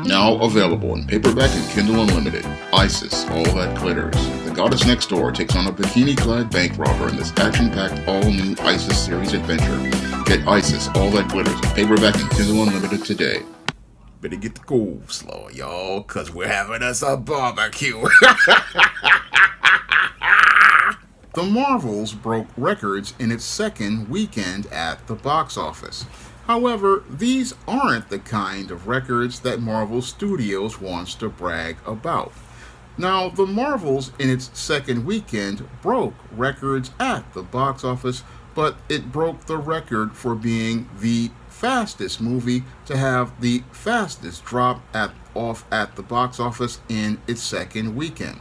Now available in paperback and Kindle Unlimited. Isis, All That Glitters. The goddess next door takes on a bikini-clad bank robber in this action-packed all-new Isis series adventure. Get Isis, All That Glitters in paperback and Kindle Unlimited today. Better get the cool slow, y'all, cause we're having us a barbecue. The Marvels broke records in its second weekend at the box office. However, these aren't the kind of records that Marvel Studios wants to brag about. Now, The Marvels in its second weekend broke records at the box office, but it broke the record for being the fastest movie to have the fastest drop off at the box office in its second weekend.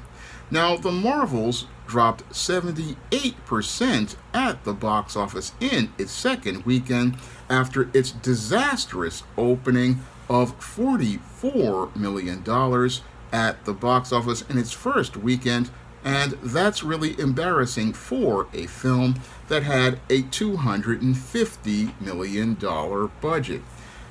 Now, The Marvels dropped 78% at the box office in its second weekend after its disastrous opening of $44 million at the box office in its first weekend, and that's really embarrassing for a film that had a $250 million budget.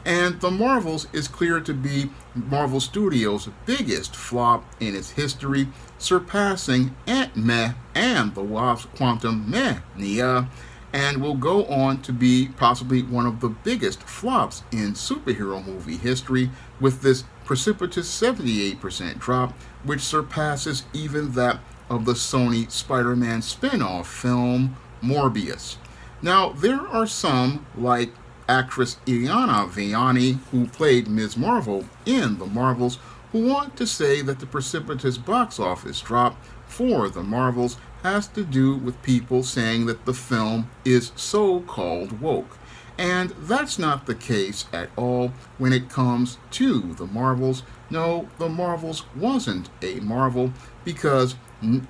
And The Marvels is clear to be Marvel Studios' biggest flop in its history, surpassing Ant-Man and the Wasp: Quantumania, and will go on to be possibly one of the biggest flops in superhero movie history, with this precipitous 78% drop, which surpasses even that of the Sony Spider-Man spin-off film Morbius. Now, there are some, like actress Illyana Villani, who played Ms. Marvel in The Marvels, who want to say that the precipitous box office drop for The Marvels has to do with people saying that the film is so-called woke. And that's not the case at all when it comes to The Marvels. No, The Marvels wasn't a Marvel because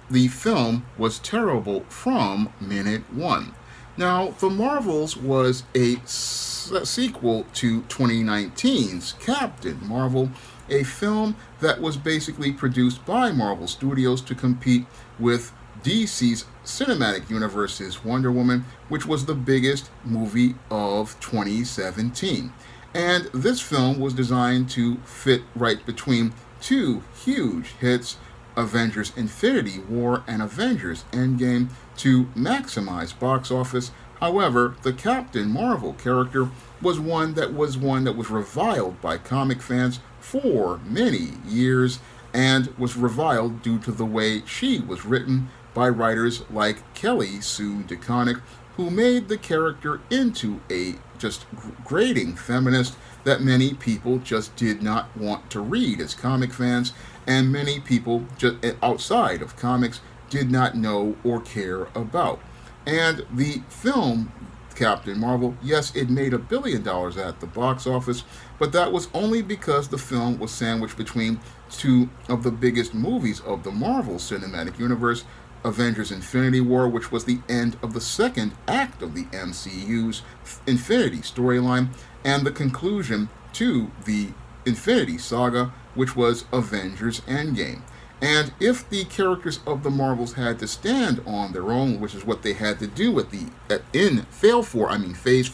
the film was terrible from minute one. Now, The Marvels was a sequel to 2019's Captain Marvel, a film that was basically produced by Marvel Studios to compete with DC's Cinematic Universe's Wonder Woman, which was the biggest movie of 2017. And this film was designed to fit right between two huge hits, Avengers Infinity War and Avengers Endgame, to maximize box office. However, the Captain Marvel character was one that was reviled by comic fans for many years, and was reviled due to the way she was written by writers like Kelly Sue DeConnick, who made the character into a just grating feminist that many people just did not want to read as comic fans, and many people just outside of comics did not know or care about. And the film Captain Marvel, yes, it made $1 billion at the box office, but that was only because the film was sandwiched between two of the biggest movies of the Marvel Cinematic Universe, Avengers Infinity War, which was the end of the second act of the MCU's Infinity storyline, and the conclusion to the Infinity Saga, which was Avengers Endgame. And if the characters of the Marvels had to stand on their own, which is what they had to do in Phase 4 and Phase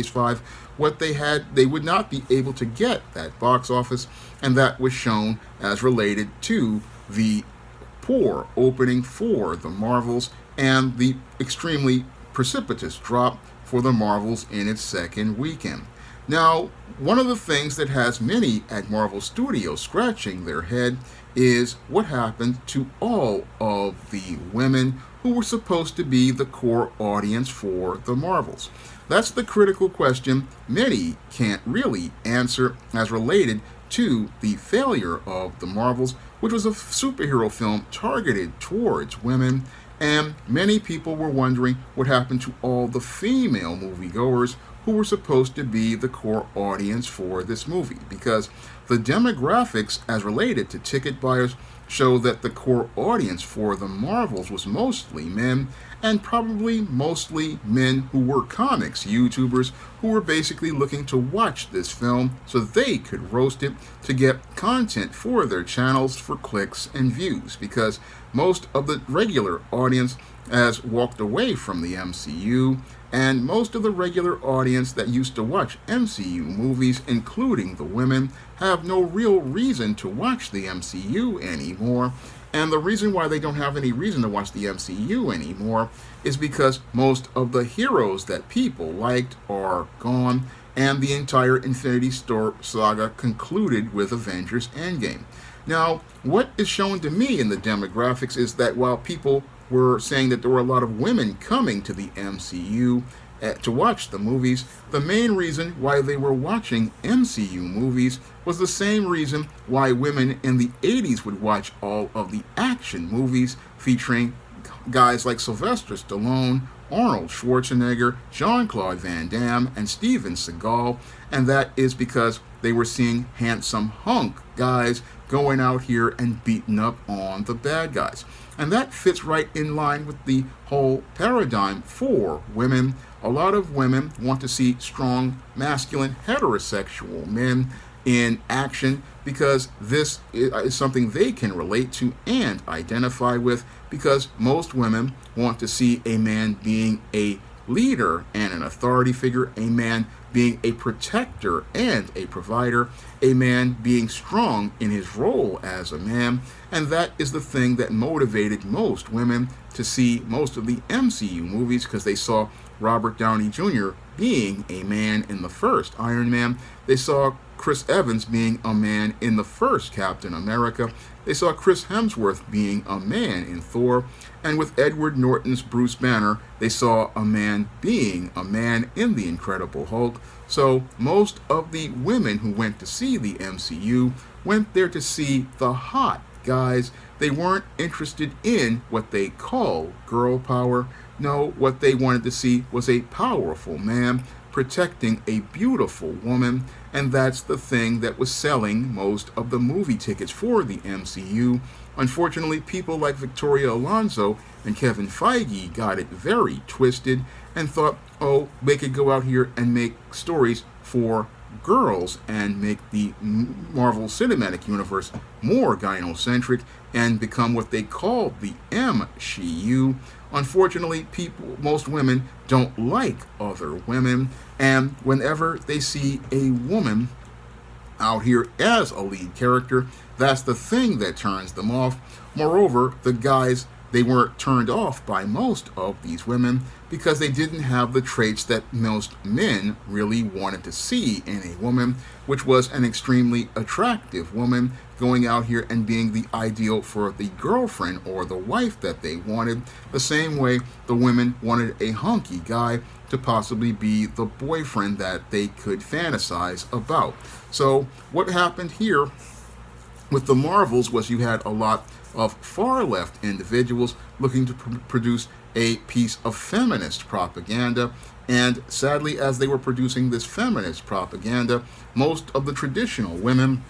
5, what they would not be able to get that box office, and that was shown as related to the poor opening for the Marvels and the extremely precipitous drop for the Marvels in its second weekend. Now, one of the things that has many at Marvel Studios scratching their head is what happened to all of the women who were supposed to be the core audience for the Marvels. That's the critical question many can't really answer as related to the failure of the Marvels, which was a superhero film targeted towards women, and many people were wondering what happened to all the female moviegoers who were supposed to be the core audience for this movie, because the demographics as related to ticket buyers show that the core audience for the Marvels was mostly men, and probably mostly men who were comics YouTubers who were basically looking to watch this film so they could roast it to get content for their channels for clicks and views, because most of the regular audience has walked away from the MCU And most of the regular audience that used to watch MCU movies, including the women, have no real reason to watch the MCU anymore. And the reason why they don't have any reason to watch the MCU anymore is because most of the heroes that people liked are gone, and the entire Infinity Saga concluded with Avengers Endgame. Now, what is shown to me in the demographics is that while people were saying that there were a lot of women coming to the MCU to watch the movies, the main reason why they were watching MCU movies was the same reason why women in the 80s would watch all of the action movies featuring guys like Sylvester Stallone, Arnold Schwarzenegger, Jean-Claude Van Damme, and Steven Seagal, and that is because they were seeing handsome hunk guys going out here and beating up on the bad guys. And that fits right in line with the whole paradigm for women. A lot of women want to see strong, masculine, heterosexual men in action because this is something they can relate to and identify with, because most women want to see a man being a leader and an authority figure, a man being a protector and a provider, a man being strong in his role as a man. And that is the thing that motivated most women to see most of the MCU movies, because they saw Robert Downey Jr. being a man in the first Iron Man. They saw Chris Evans being a man in the first Captain America. They saw Chris Hemsworth being a man in Thor. And with Edward Norton's Bruce Banner, they saw a man being a man in The Incredible Hulk. So most of the women who went to see the MCU went there to see the hot guys. They weren't interested in what they call girl power. No, what they wanted to see was a powerful man protecting a beautiful woman, and that's the thing that was selling most of the movie tickets for the MCU. Unfortunately, people like Victoria Alonso and Kevin Feige got it very twisted and thought, oh, they could go out here and make stories for girls and make the Marvel Cinematic Universe more gynocentric and become what they call the MCU. Unfortunately, most women don't like other women, and whenever they see a woman out here as a lead character, that's the thing that turns them off. Moreover, the guys, they weren't turned off by most of these women because they didn't have the traits that most men really wanted to see in a woman, which was an extremely attractive woman going out here and being the ideal for the girlfriend or the wife that they wanted, the same way the women wanted a hunky guy to possibly be the boyfriend that they could fantasize about. So what happened here with the Marvels was you had a lot of far left individuals looking to produce a piece of feminist propaganda. And sadly, as they were producing this feminist propaganda, most of the traditional women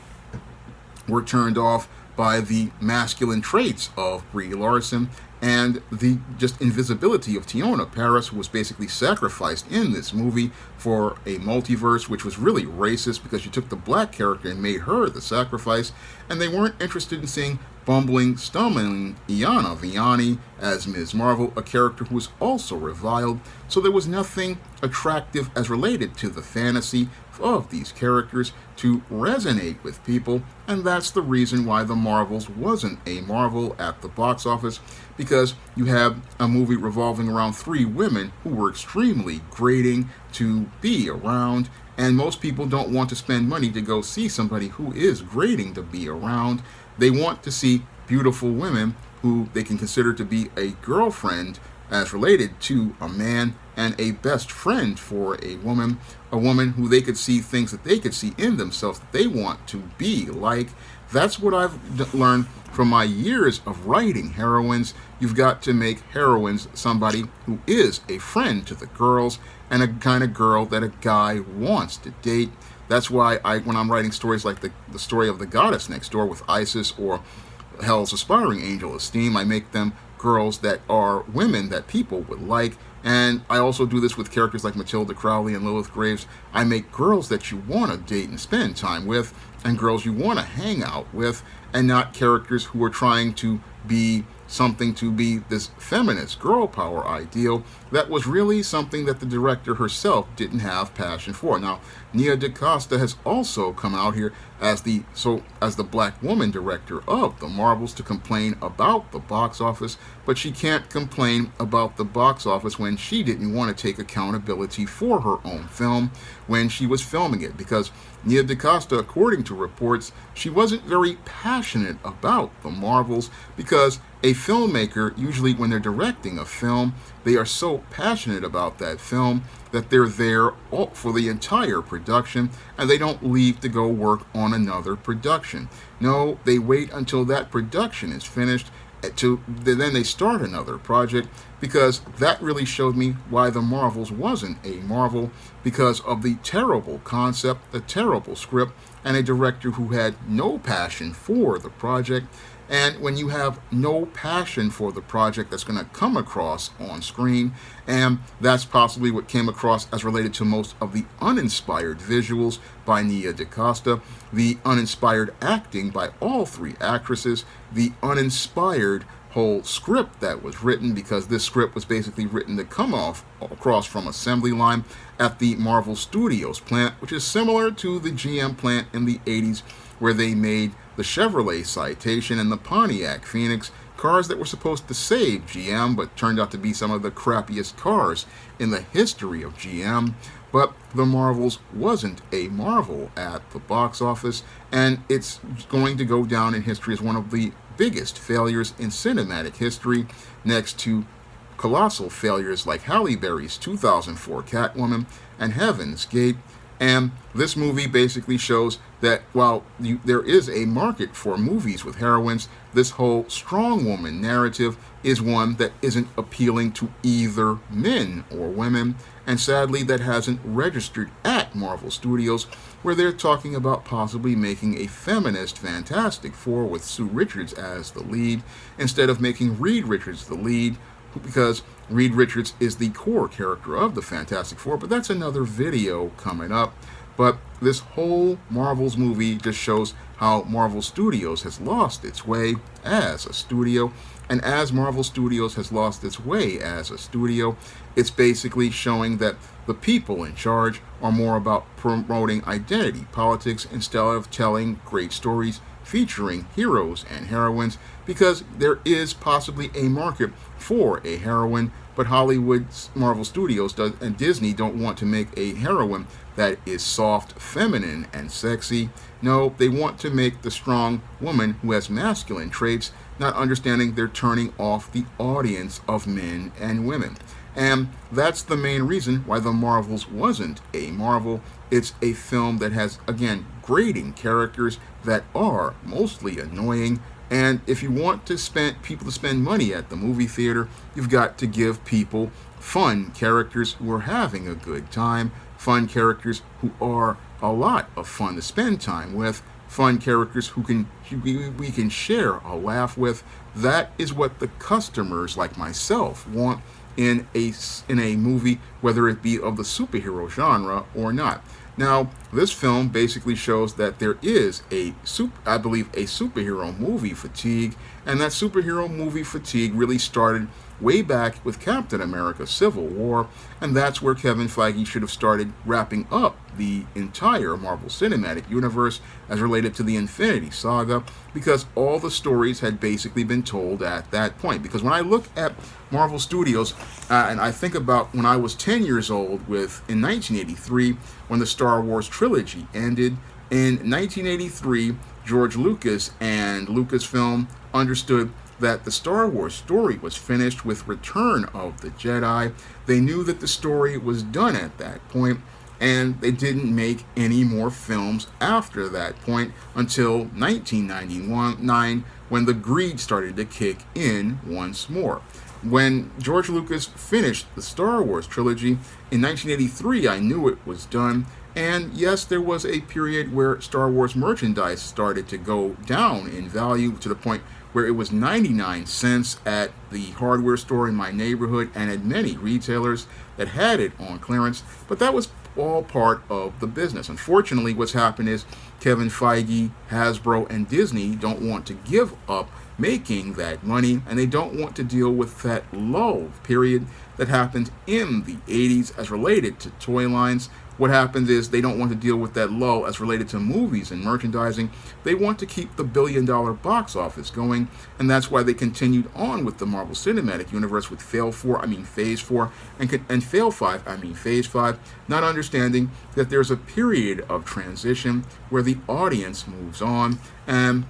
were turned off by the masculine traits of Brie Larson and the just invisibility of Teyonah Parris, who was basically sacrificed in this movie for a multiverse, which was really racist because you took the black character and made her the sacrifice, and they weren't interested in seeing bumbling, stumbling Iana Viani as Ms. Marvel, a character who was also reviled. So there was nothing attractive as related to the fantasy of these characters to resonate with people, and that's the reason why The Marvels wasn't a Marvel at the box office, because you have a movie revolving around three women who were extremely grating to be around, and most people don't want to spend money to go see somebody who is grating to be around. They want to see beautiful women who they can consider to be a girlfriend as related to a man and a best friend for a woman who they could see things that they could see in themselves that they want to be like. That's what I've learned from my years of writing heroines. You've got to make heroines somebody who is a friend to the girls and a kind of girl that a guy wants to date. That's why when I'm writing stories like the story of The Goddess Next Door with Isis or Hell's Aspiring Angel Esteem, I make them girls that are women that people would like. And I also do this with characters like Matilda Crowley and Lilith Graves. I make girls that you want to date and spend time with, and girls you want to hang out with, and not characters who are trying to be something to be this feminist girl power ideal that was really something that the director herself didn't have passion for. Now, Nia DaCosta has also come out here as the black woman director of the Marvels to complain about the box office, but she can't complain about the box office when she didn't want to take accountability for her own film when she was filming it, because Nia DaCosta, according to reports, she wasn't very passionate about the Marvels, because a filmmaker, usually when they're directing a film, they are so passionate about that film that they're there for the entire production and they don't leave to go work on another production. No, they wait until that production is finished then they start another project, because that really showed me why the Marvels wasn't a Marvel, because of the terrible concept, the terrible script, and a director who had no passion for the project. And when you have no passion for the project, that's going to come across on screen, and that's possibly what came across as related to most of the uninspired visuals by Nia DaCosta, the uninspired acting by all three actresses, the uninspired whole script that was written, because this script was basically written to come across from assembly line at the Marvel Studios plant, which is similar to the GM plant in the 80s, where they made the Chevrolet Citation and the Pontiac Phoenix, cars that were supposed to save GM, but turned out to be some of the crappiest cars in the history of GM. But the Marvels wasn't a Marvel at the box office, and it's going to go down in history as one of the biggest failures in cinematic history, next to colossal failures like Halle Berry's 2004 Catwoman and Heaven's Gate. And this movie basically shows that while there is a market for movies with heroines, this whole strong woman narrative is one that isn't appealing to either men or women, and sadly that hasn't registered at Marvel Studios, where they're talking about possibly making a feminist Fantastic Four with Sue Richards as the lead, instead of making Reed Richards the lead, because Reed Richards is the core character of the Fantastic Four, but that's another video coming up. But this whole Marvel's movie just shows how Marvel Studios has lost its way as a studio, and as Marvel Studios has lost its way as a studio, it's basically showing that the people in charge are more about promoting identity politics instead of telling great stories featuring heroes and heroines, because there is possibly a market for a heroine, but Hollywood's Marvel Studios and Disney don't want to make a heroine that is soft, feminine, and sexy. No, they want to make the strong woman who has masculine traits, not understanding they're turning off the audience of men and women. And that's the main reason why The Marvels wasn't a Marvel. It's a film that has, again, grating characters that are mostly annoying. And if you want to people to spend money at the movie theater, you've got to give people fun characters who are having a good time, fun characters who are a lot of fun to spend time with, fun characters who we can share a laugh with. That is what the customers like myself want in a movie, whether it be of the superhero genre or not. Now, this film basically shows that there is I believe, a superhero movie fatigue, and that superhero movie fatigue really started way back with Captain America Civil War, and that's where Kevin Feige should have started wrapping up the entire Marvel Cinematic Universe as related to the Infinity Saga, because all the stories had basically been told at that point. Because when I look at Marvel Studios, and I think about when I was 10 years old in 1983, when the Star Wars trilogy ended. In 1983, George Lucas and Lucasfilm understood that the Star Wars story was finished with Return of the Jedi. They knew that the story was done at that point, and they didn't make any more films after that point until 1999, when the greed started to kick in once more. When George Lucas finished the Star Wars trilogy in 1983, I knew it was done. And yes, there was a period where Star Wars merchandise started to go down in value to the point where it was 99 cents at the hardware store in my neighborhood and at many retailers that had it on clearance. But that was all part of the business. Unfortunately, what's happened is Kevin Feige, Hasbro, and Disney don't want to give up making that money, and they don't want to deal with that lull period that happened in the 80s as related to toy lines. What happens is they don't want to deal with that lull as related to movies and merchandising. They want to keep the billion-dollar box office going, and that's why they continued on with the Marvel Cinematic Universe with Phase 4, and Fail 5, Phase 5, not understanding that there's a period of transition where the audience moves on, and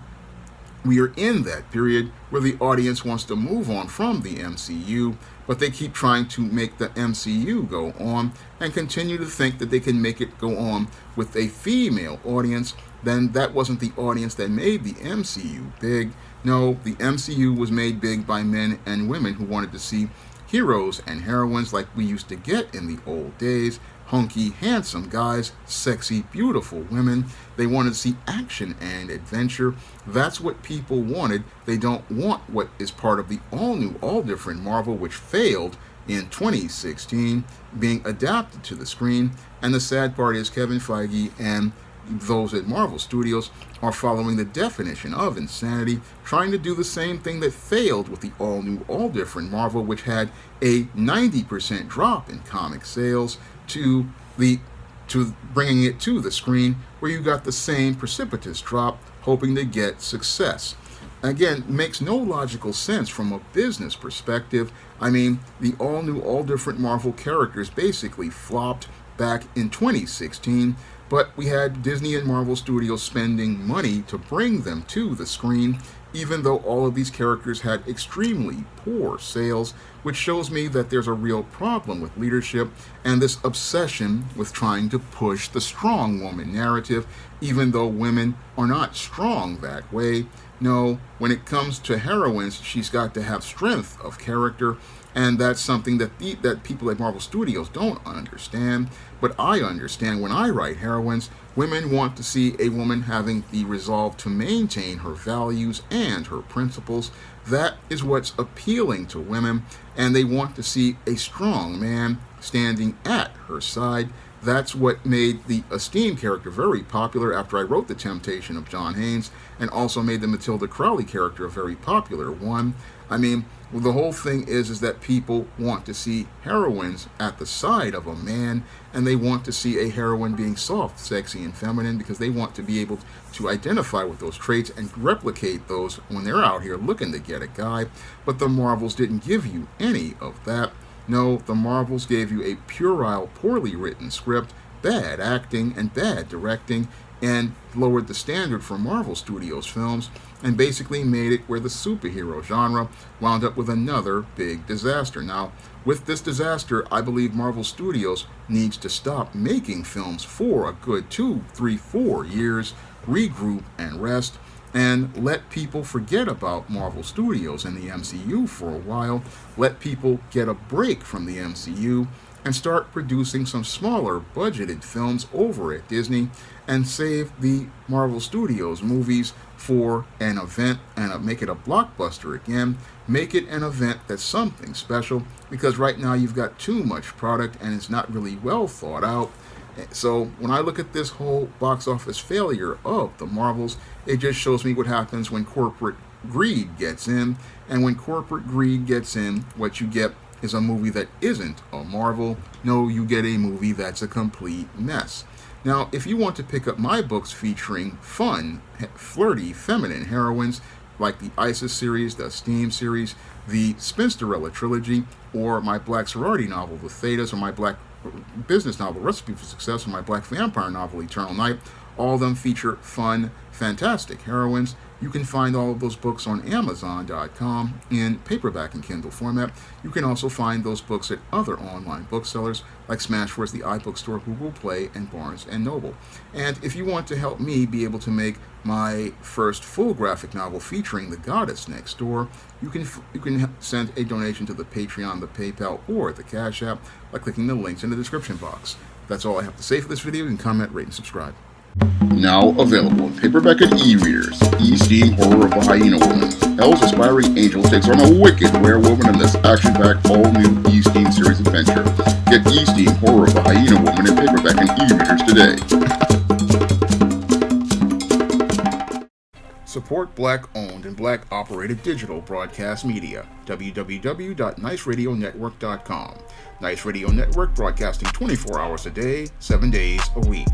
we are in that period where the audience wants to move on from the MCU, but they keep trying to make the MCU go on and continue to think that they can make it go on with a female audience. Then that wasn't the audience that made the MCU big. No, the MCU was made big by men and women who wanted to see heroes and heroines like we used to get in the old days. Hunky, handsome guys, sexy, beautiful women. They wanted to see action and adventure. That's what people wanted. They don't want what is part of the all-new, all-different Marvel, which failed in 2016, being adapted to the screen. And the sad part is Kevin Feige and those at Marvel Studios are following the definition of insanity, trying to do the same thing that failed with the all-new, all-different Marvel, which had a 90% drop in comic sales, to bringing it to the screen, where you got the same precipitous drop, hoping to get success. Again, makes no logical sense from a business perspective. I mean, the all-new, all-different Marvel characters basically flopped back in 2016, but we had Disney and Marvel Studios spending money to bring them to the screen, even though all of these characters had extremely poor sales, which shows me that there's a real problem with leadership and this obsession with trying to push the strong woman narrative, even though women are not strong that way. No, when it comes to heroines, she's got to have strength of character, and that's something that that people at Marvel Studios don't understand. But I understand. When I write heroines, women want to see a woman having the resolve to maintain her values and her principles. That is what's appealing to women, and they want to see a strong man standing at her side. That's what made the Esteem character very popular after I wrote The Temptation of John Haynes, and also made the Matilda Crowley character a very popular one. I mean, the whole thing is that people want to see heroines at the side of a man, and they want to see a heroine being soft, sexy, and feminine, because they want to be able to identify with those traits and replicate those when they're out here looking to get a guy. But the Marvels didn't give you any of that. No, the Marvels gave you a puerile, poorly written script, bad acting, and bad directing, and lowered the standard for Marvel Studios films, and basically made it where the superhero genre wound up with another big disaster. Now, with this disaster, I believe Marvel Studios needs to stop making films for a good 2, 3, 4 years, regroup and rest, and let people forget about Marvel Studios and the MCU for a while. Let people get a break from the MCU and start producing some smaller budgeted films over at Disney, and save the Marvel Studios movies for an event and make it a blockbuster again. Make it an event that's something special, because right now you've got too much product and it's not really well thought out. So when I look at this whole box office failure of the Marvels, it just shows me what happens when corporate greed gets in. And when corporate greed gets in, what you get is a movie that isn't a Marvel. No, you get a movie that's a complete mess. Now, if you want to pick up my books featuring fun, flirty, feminine heroines, like the Isis series, the Esteem series, the Spinsterella trilogy, or my Black sorority novel, The Thetas, or my Black business novel, Recipe for Success, or my Black vampire novel, Eternal Night, all of them feature fun, fantastic heroines. You can find all of those books on Amazon.com in paperback and Kindle format. You can also find those books at other online booksellers like Smashwords, the iBookstore, Google Play, and Barnes & Noble. And if you want to help me be able to make my first full graphic novel featuring the goddess next door, you can send a donation to the Patreon, the PayPal, or the Cash App by clicking the links in the description box. That's all I have to say for this video. You can comment, rate, and subscribe. Now available in paperback and e-readers, Esteem Horror of the Hyena Woman. Hell's Aspiring Angel takes on a wicked werewolf in this action-packed all-new E-Steam series adventure. Get E-Steam Horror of the Hyena Woman in paperback and e-readers today. Support Black-owned and Black-operated digital broadcast media. www.niceradionetwork.com. Nice Radio Network, broadcasting 24 hours a day, 7 days a week.